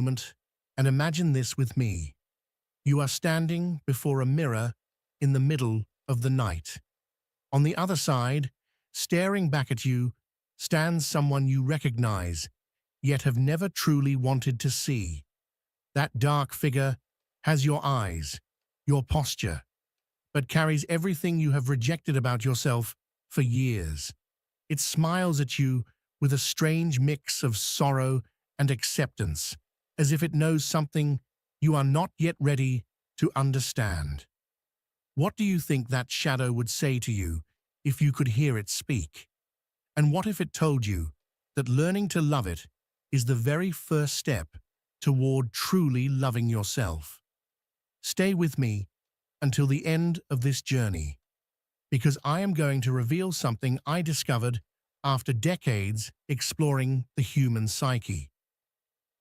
moment and imagine this with me. You are standing before a mirror in the middle of the night. On the other side, staring back at you, stands someone you recognize, yet have never truly wanted to see. That dark figure has your eyes, your posture, but carries everything you have rejected about yourself for years. It smiles at you with a strange mix of sorrow and acceptance, as if it knows something you are not yet ready to understand. What do you think that shadow would say to you if you could hear it speak? And what if it told you that learning to love it is the very first step toward truly loving yourself? Stay with me until the end of this journey, because I am going to reveal something I discovered after decades exploring the human psyche.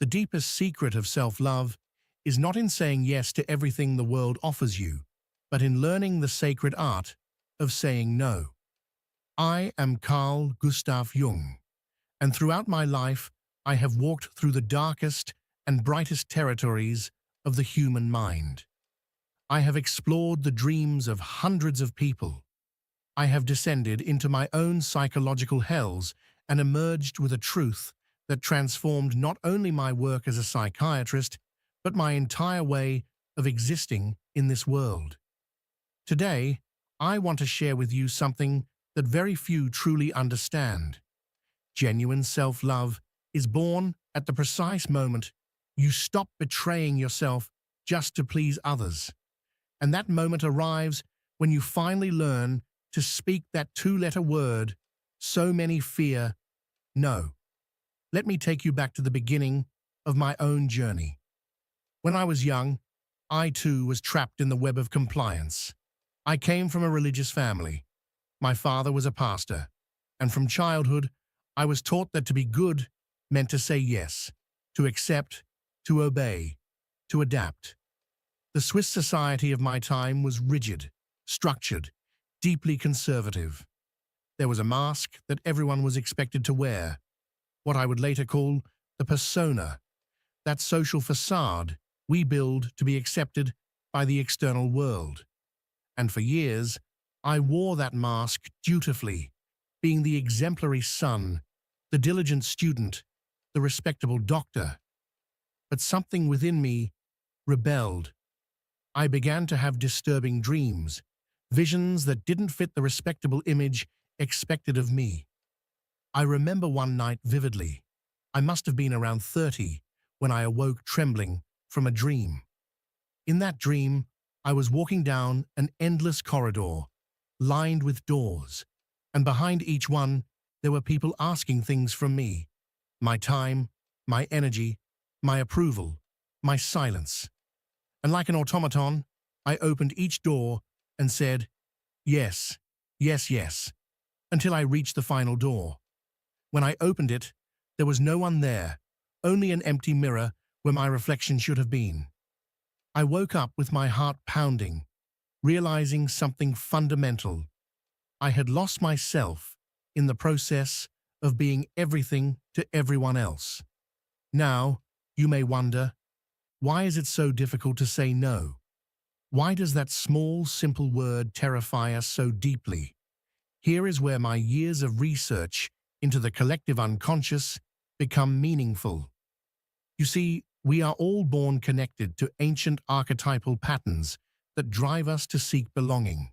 The deepest secret of self-love is not in saying yes to everything the world offers you, but in learning the sacred art of saying no. I am Carl Gustav Jung, and throughout my life I have walked through the darkest and brightest territories of the human mind. I have explored the dreams of hundreds of people. I have descended into my own psychological hells and emerged with a truth that transformed not only my work as a psychiatrist, but my entire way of existing in this world. Today, I want to share with you something that very few truly understand. Genuine self-love is born at the precise moment you stop betraying yourself just to please others. And that moment arrives when you finally learn to speak that two-letter word so many fear, no. Let me take you back to the beginning of my own journey. When I was young, I too was trapped in the web of compliance. I came from a religious family. My father was a pastor, and from childhood, I was taught that to be good meant to say yes, to accept, to obey, to adapt. The Swiss society of my time was rigid, structured, deeply conservative. There was a mask that everyone was expected to wear, what I would later call the persona, that social facade we build to be accepted by the external world. And for years, I wore that mask dutifully, being the exemplary son, the diligent student, the respectable doctor. But something within me rebelled. I began to have disturbing dreams, visions that didn't fit the respectable image expected of me. I remember one night vividly. I must have been around 30 when I awoke trembling from a dream. In that dream, I was walking down an endless corridor, lined with doors, and behind each one, there were people asking things from me. My time, my energy, my approval, my silence. And like an automaton, I opened each door and said, yes, yes, yes, until I reached the final door. When I opened it, there was no one there, only an empty mirror where my reflection should have been. I woke up with my heart pounding, realizing something fundamental. I had lost myself in the process of being everything to everyone else. Now, you may wonder, why is it so difficult to say no? Why does that small, simple word terrify us so deeply? Here is where my years of research into the collective unconscious become meaningful. You see, we are all born connected to ancient archetypal patterns that drive us to seek belonging.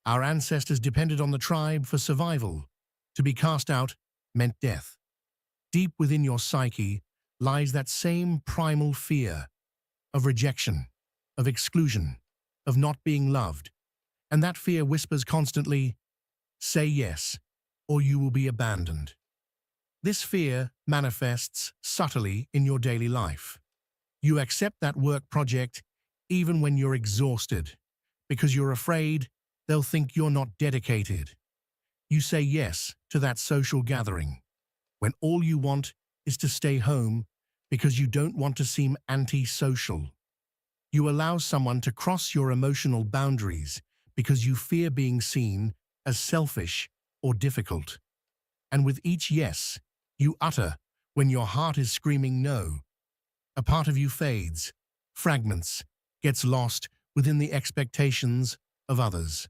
Our ancestors depended on the tribe for survival. To be cast out meant death. Deep within your psyche lies that same primal fear of rejection, of exclusion, of not being loved. And that fear whispers constantly, say yes, or you will be abandoned. This fear manifests subtly in your daily life. You accept that work project even when you're exhausted, because you're afraid they'll think you're not dedicated. You say yes to that social gathering, when all you want is to stay home because you don't want to seem anti-social. You allow someone to cross your emotional boundaries because you fear being seen as selfish or difficult. And with each yes you utter when your heart is screaming no, A part of you fades, fragments, gets lost within the expectations of others.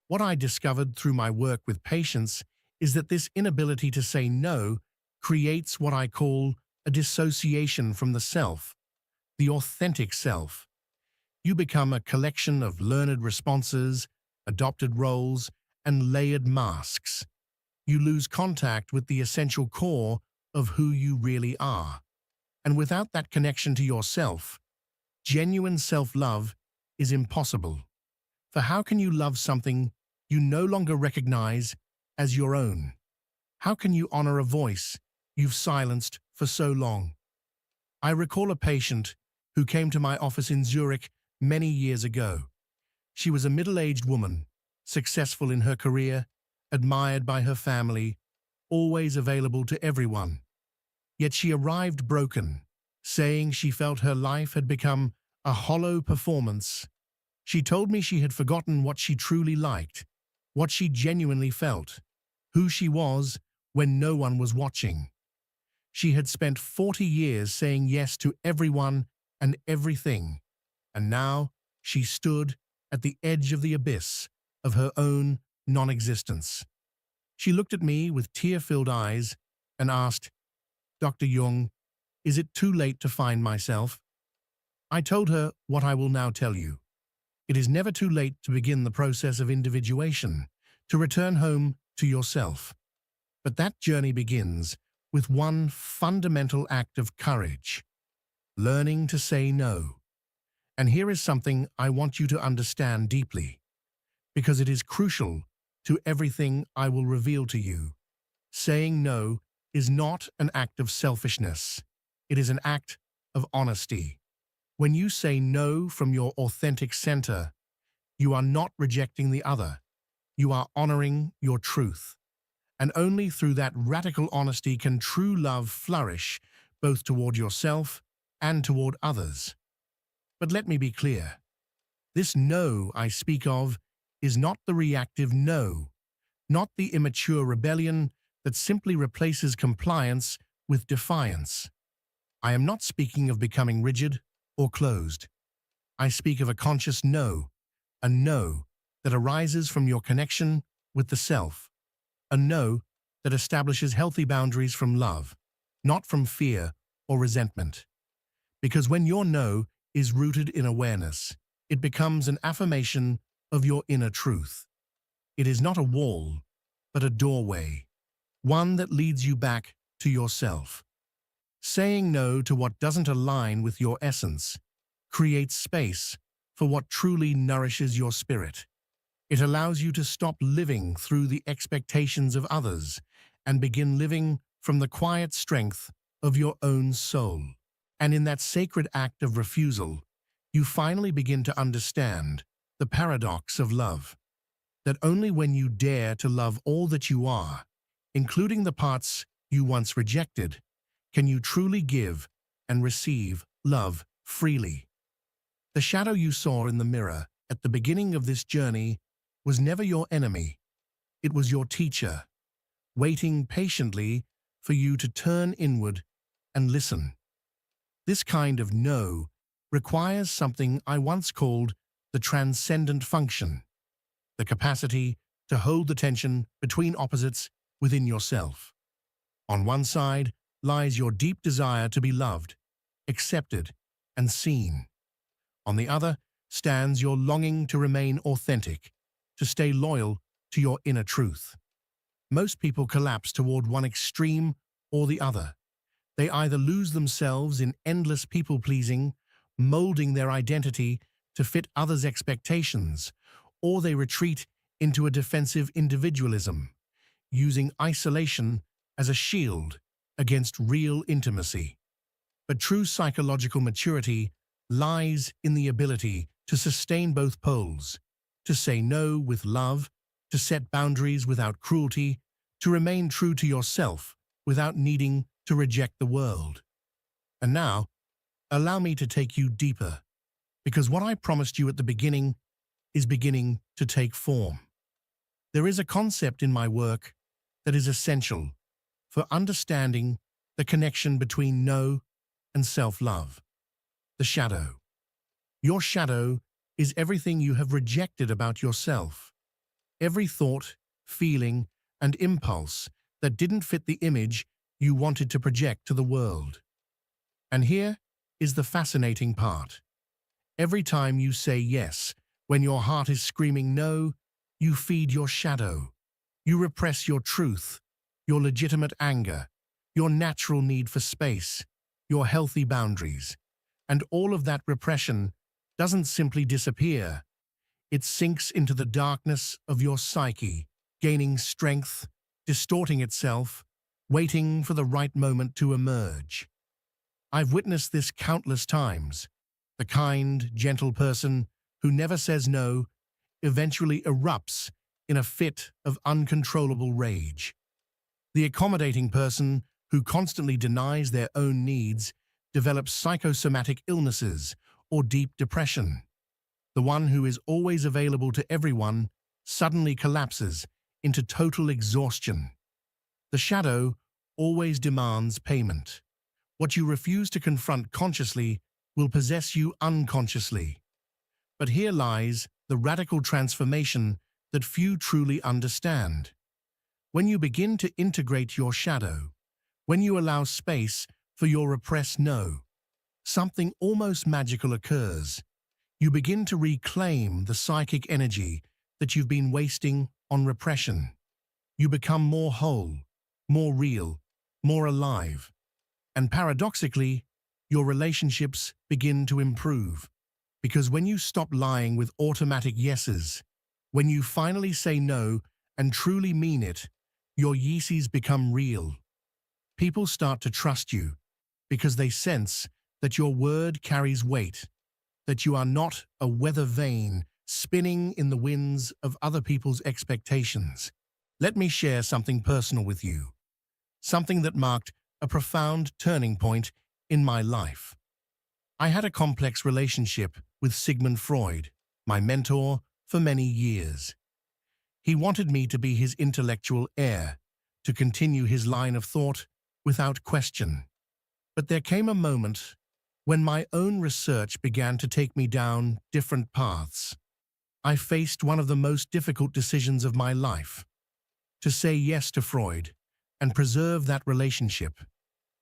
What I discovered through my work with patients is that this inability to say no creates what I call a dissociation from the self, the authentic self. You become a collection of learned responses, adopted roles, and layered masks. You lose contact with the essential core of who you really are. And without that connection to yourself, genuine self-love is impossible. For how can you love something you no longer recognize as your own? How can you honor a voice you've silenced for so long? I recall a patient who came to my office in Zurich many years ago. She was a middle-aged woman, successful in her career, admired by her family, always available to everyone. Yet she arrived broken, saying she felt her life had become a hollow performance. She told me she had forgotten what she truly liked, what she genuinely felt, who she was when no one was watching. She had spent 40 years saying yes to everyone and everything, and now she stood at the edge of the abyss of her own non-existence. She looked at me with tear-filled eyes and asked, "Dr. Jung, is it too late to find myself?" I told her what I will now tell you. It is never too late to begin the process of individuation, to return home to yourself. But that journey begins with one fundamental act of courage: learning to say no. And here is something I want you to understand deeply, because it is crucial to everything I will reveal to you. Saying no is not an act of selfishness. It is an act of honesty. When you say no from your authentic center, you are not rejecting the other. You are honoring your truth. And only through that radical honesty can true love flourish, both toward yourself and toward others. But let me be clear. This no I speak of is not the reactive no, not the immature rebellion that simply replaces compliance with defiance. I am not speaking of becoming rigid or closed. I speak of a conscious no, a no that arises from your connection with the self, a no that establishes healthy boundaries from love, not from fear or resentment. Because when your no is rooted in awareness, it becomes an affirmation of your inner truth. It is not a wall, but a doorway, one that leads you back to yourself. Saying no to what doesn't align with your essence creates space for what truly nourishes your spirit. It allows you to stop living through the expectations of others and begin living from the quiet strength of your own soul. And in that sacred act of refusal, you finally begin to understand the paradox of love. That only when you dare to love all that you are, including the parts you once rejected, can you truly give and receive love freely. The shadow you saw in the mirror at the beginning of this journey was never your enemy. It was your teacher, waiting patiently for you to turn inward and listen. This kind of no requires something I once called the transcendent function, the capacity to hold the tension between opposites within yourself. On one side lies your deep desire to be loved, accepted, and seen. On the other stands your longing to remain authentic, to stay loyal to your inner truth. Most people collapse toward one extreme or the other. They either lose themselves in endless people-pleasing, molding their identity to fit others' expectations, or they retreat into a defensive individualism, using isolation as a shield against real intimacy. But true psychological maturity lies in the ability to sustain both poles, to say no with love, to set boundaries without cruelty, to remain true to yourself without needing to reject the world. And now, allow me to take you deeper, because what I promised you at the beginning is beginning to take form. There is a concept in my work that is essential for understanding the connection between no and self-love. the shadow. Your shadow is everything you have rejected about yourself. Every thought, feeling, and impulse that didn't fit the image you wanted to project to the world. And here is the fascinating part. Every time you say yes, when your heart is screaming no, you feed your shadow. You repress your truth, your legitimate anger, your natural need for space, your healthy boundaries. And all of that repression doesn't simply disappear. It sinks into the darkness of your psyche, gaining strength, distorting itself, waiting for the right moment to emerge. I've witnessed this countless times. The kind, gentle person who never says no eventually erupts in a fit of uncontrollable rage. The accommodating person who constantly denies their own needs develops psychosomatic illnesses or deep depression. The one who is always available to everyone suddenly collapses into total exhaustion. The shadow always demands payment. What you refuse to confront consciously will possess you unconsciously. But here lies the radical transformation that few truly understand. When you begin to integrate your shadow, when you allow space for your repressed no, something almost magical occurs. You begin to reclaim the psychic energy that you've been wasting on repression. You become more whole, more real, more alive. And paradoxically, your relationships begin to improve. Because when you stop lying with automatic yeses, when you finally say no and truly mean it, your yeses become real. People start to trust you because they sense that your word carries weight, that you are not a weather vane spinning in the winds of other people's expectations. Let me share something personal with you, something that marked a profound turning point in my life. I had a complex relationship with Sigmund Freud, my mentor for many years. He wanted me to be his intellectual heir, to continue his line of thought without question. But there came a moment when my own research began to take me down different paths. I faced one of the most difficult decisions of my life: to say yes to Freud and preserve that relationship,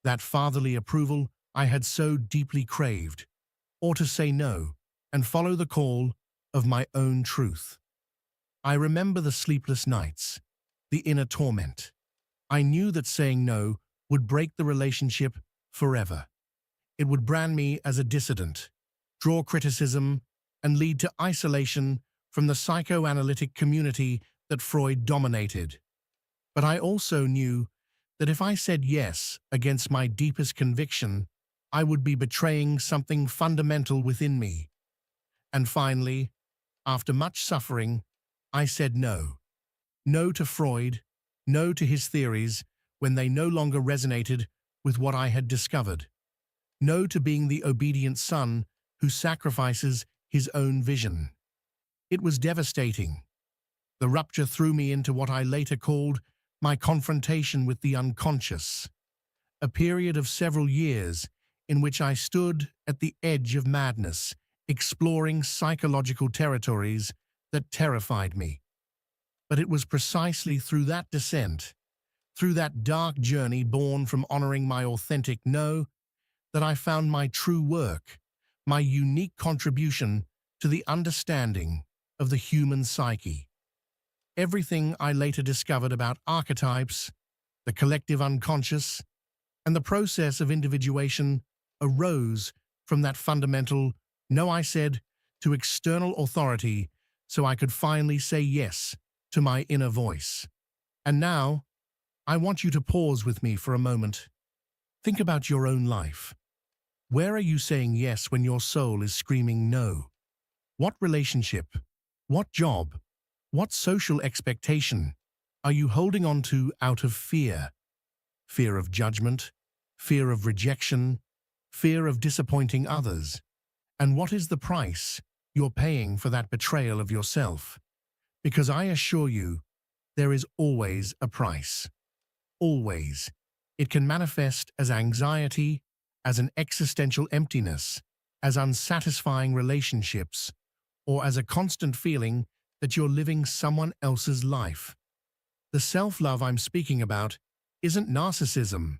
that fatherly approval I had so deeply craved, or to say no and follow the call of my own truth. I remember the sleepless nights, the inner torment. I knew that saying no would break the relationship forever. It would brand me as a dissident, draw criticism, and lead to isolation from the psychoanalytic community that Freud dominated. But I also knew that if I said yes against my deepest conviction, I would be betraying something fundamental within me. And finally, after much suffering, I said no. No to Freud, no to his theories when they no longer resonated with what I had discovered. No to being the obedient son who sacrifices his own vision. It was devastating. The rupture threw me into what I later called my confrontation with the unconscious, a period of several years in which I stood at the edge of madness, exploring psychological territories that terrified me. But it was precisely through that descent, through that dark journey born from honoring my authentic no, that I found my true work, my unique contribution to the understanding of the human psyche. Everything I later discovered about archetypes, the collective unconscious, and the process of individuation arose from that fundamental no I said to external authority so I could finally say yes to my inner voice. And now, I want you to pause with me for a moment. Think about your own life. Where are you saying yes when your soul is screaming no? What relationship, what job, what social expectation are you holding on to out of fear? Fear of judgment, fear of rejection, fear of disappointing others. And what is the price you're paying for that betrayal of yourself? Because I assure you, there is always a price. Always. It can manifest as anxiety, as an existential emptiness, as unsatisfying relationships, or as a constant feeling that you're living someone else's life. The self-love I'm speaking about isn't narcissism,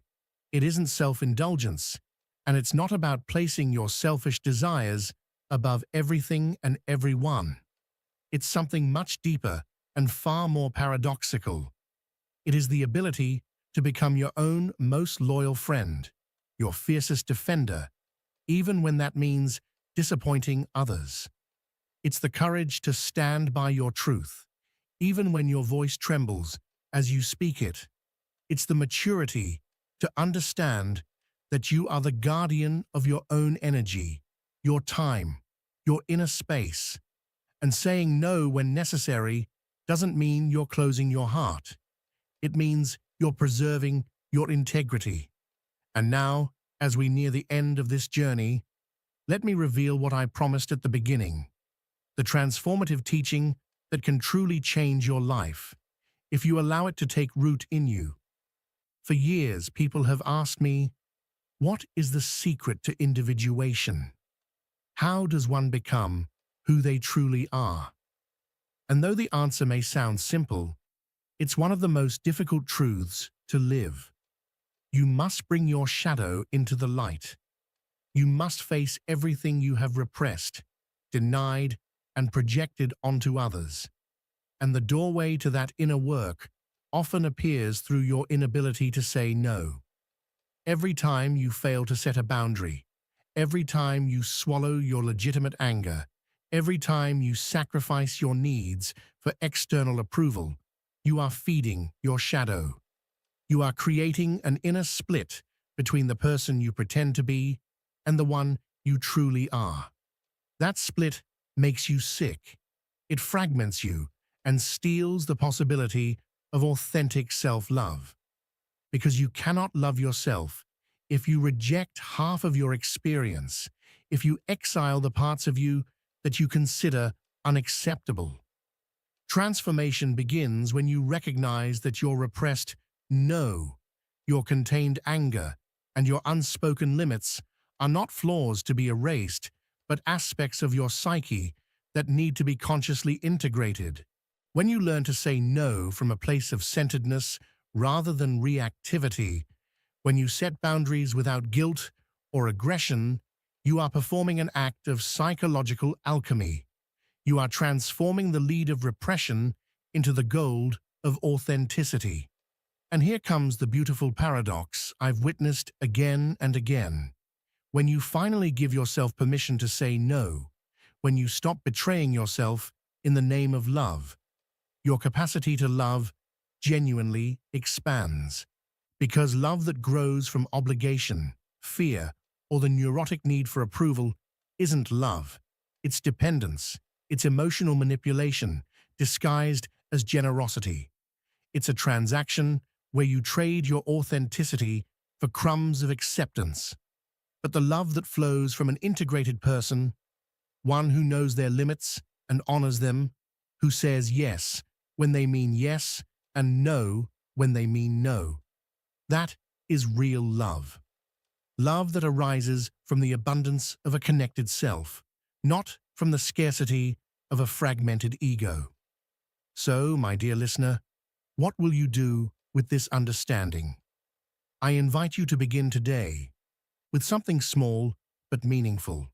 it isn't self-indulgence, and it's not about placing your selfish desires above everything and everyone. It's something much deeper and far more paradoxical. It is the ability to become your own most loyal friend, your fiercest defender, even when that means disappointing others. It's the courage to stand by your truth, even when your voice trembles as you speak it. It's the maturity to understand that you are the guardian of your own energy, your time, your inner space, and saying no when necessary doesn't mean you're closing your heart. It means you're preserving your integrity. And now, as we near the end of this journey, let me reveal what I promised at the beginning, the transformative teaching that can truly change your life, if you allow it to take root in you. For years, people have asked me, what is the secret to individuation? How does one become who they truly are? And though the answer may sound simple, it's one of the most difficult truths to live. You must bring your shadow into the light. You must face everything you have repressed, denied, and projected onto others. And the doorway to that inner work often appears through your inability to say no. Every time you fail to set a boundary, every time you swallow your legitimate anger, every time you sacrifice your needs for external approval, you are feeding your shadow. You are creating an inner split between the person you pretend to be and the one you truly are. That split makes you sick. It fragments you and steals the possibility of authentic self-love. Because you cannot love yourself if you reject half of your experience, if you exile the parts of you that you consider unacceptable. Transformation begins when you recognize that your repressed no, your contained anger, and your unspoken limits are not flaws to be erased, but aspects of your psyche that need to be consciously integrated. When you learn to say no from a place of centeredness rather than reactivity, when you set boundaries without guilt or aggression, you are performing an act of psychological alchemy. You are transforming the lead of repression into the gold of authenticity. And here comes the beautiful paradox I've witnessed again and again. When you finally give yourself permission to say no, when you stop betraying yourself in the name of love, your capacity to love genuinely expands. Because love that grows from obligation, fear, or the neurotic need for approval isn't love. It's dependence. It's emotional manipulation, disguised as generosity. It's a transaction where you trade your authenticity for crumbs of acceptance. But the love that flows from an integrated person, one who knows their limits and honors them, who says yes when they mean yes and no when they mean no. That is real love. Love that arises from the abundance of a connected self, not from the scarcity of a fragmented ego. So, my dear listener, what will you do with this understanding? I invite you to begin today with something small but meaningful.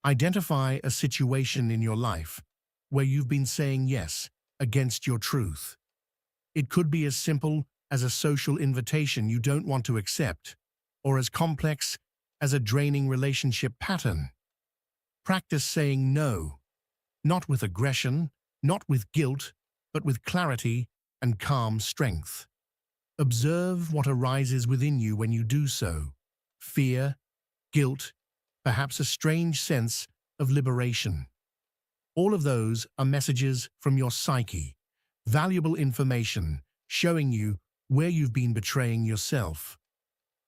Identify a situation in your life where you've been saying yes against your truth. It could be as simple as a social invitation you don't want to accept, or as complex as a draining relationship pattern. Practice saying no, not with aggression, not with guilt, but with clarity and calm strength. Observe what arises within you when you do so. Fear, guilt, perhaps a strange sense of liberation. All of those are messages from your psyche, valuable information showing you where you've been betraying yourself.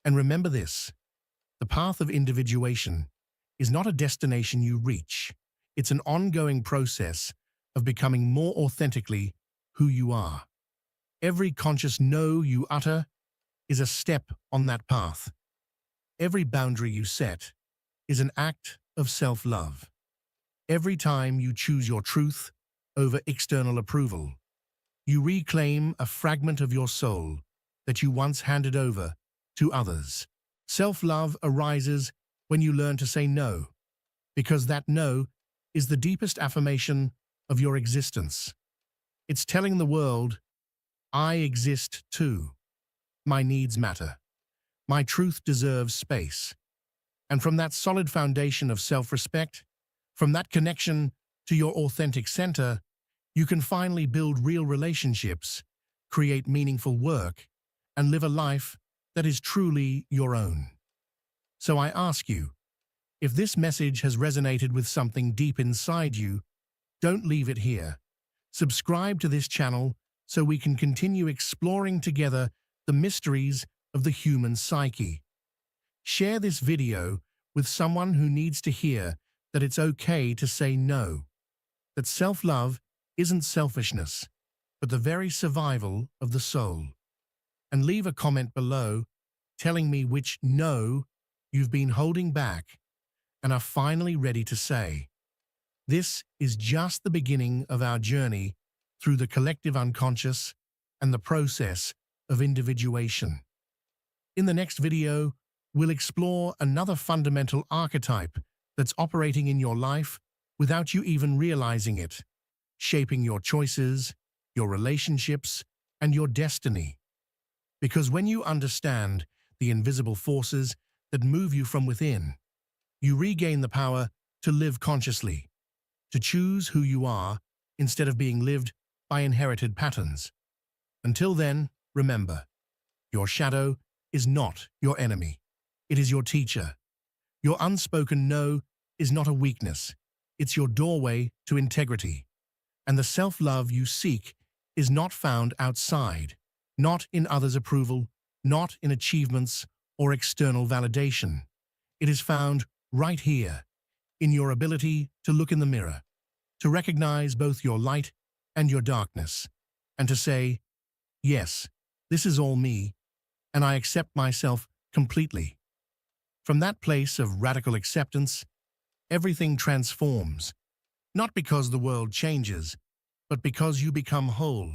And remember this, the path of individuation is not a destination you reach. It's an ongoing process of becoming more authentically who you are. Every conscious no you utter is a step on that path. Every boundary you set is an act of self-love. Every time you choose your truth over external approval, you reclaim a fragment of your soul that you once handed over to others. Self-love arises when you learn to say no, because that no is the deepest affirmation of your existence. It's telling the world, I exist too. My needs matter. My truth deserves space. And from that solid foundation of self-respect, from that connection to your authentic center, you can finally build real relationships, create meaningful work, and live a life that is truly your own. So I ask you, if this message has resonated with something deep inside you, don't leave it here. Subscribe to this channel so we can continue exploring together the mysteries of the human psyche. Share this video with someone who needs to hear that it's okay to say no, that self-love isn't selfishness, but the very survival of the soul. And leave a comment below telling me which no you've been holding back and are finally ready to say. This is just the beginning of our journey through the collective unconscious and the process of individuation. In the next video, we'll explore another fundamental archetype that's operating in your life without you even realizing it, shaping your choices, your relationships, and your destiny. Because when you understand the invisible forces that move you from within, you regain the power to live consciously, to choose who you are instead of being lived by inherited patterns. Until then, remember, your shadow is not your enemy. It is your teacher. Your unspoken no is not a weakness. It's your doorway to integrity. And the self-love you seek is not found outside, not in others' approval, not in achievements or external validation. It is found right here, in your ability to look in the mirror, to recognize both your light and your darkness, and to say, yes, this is all me, and I accept myself completely. From that place of radical acceptance, everything transforms, not because the world changes, but because you become whole.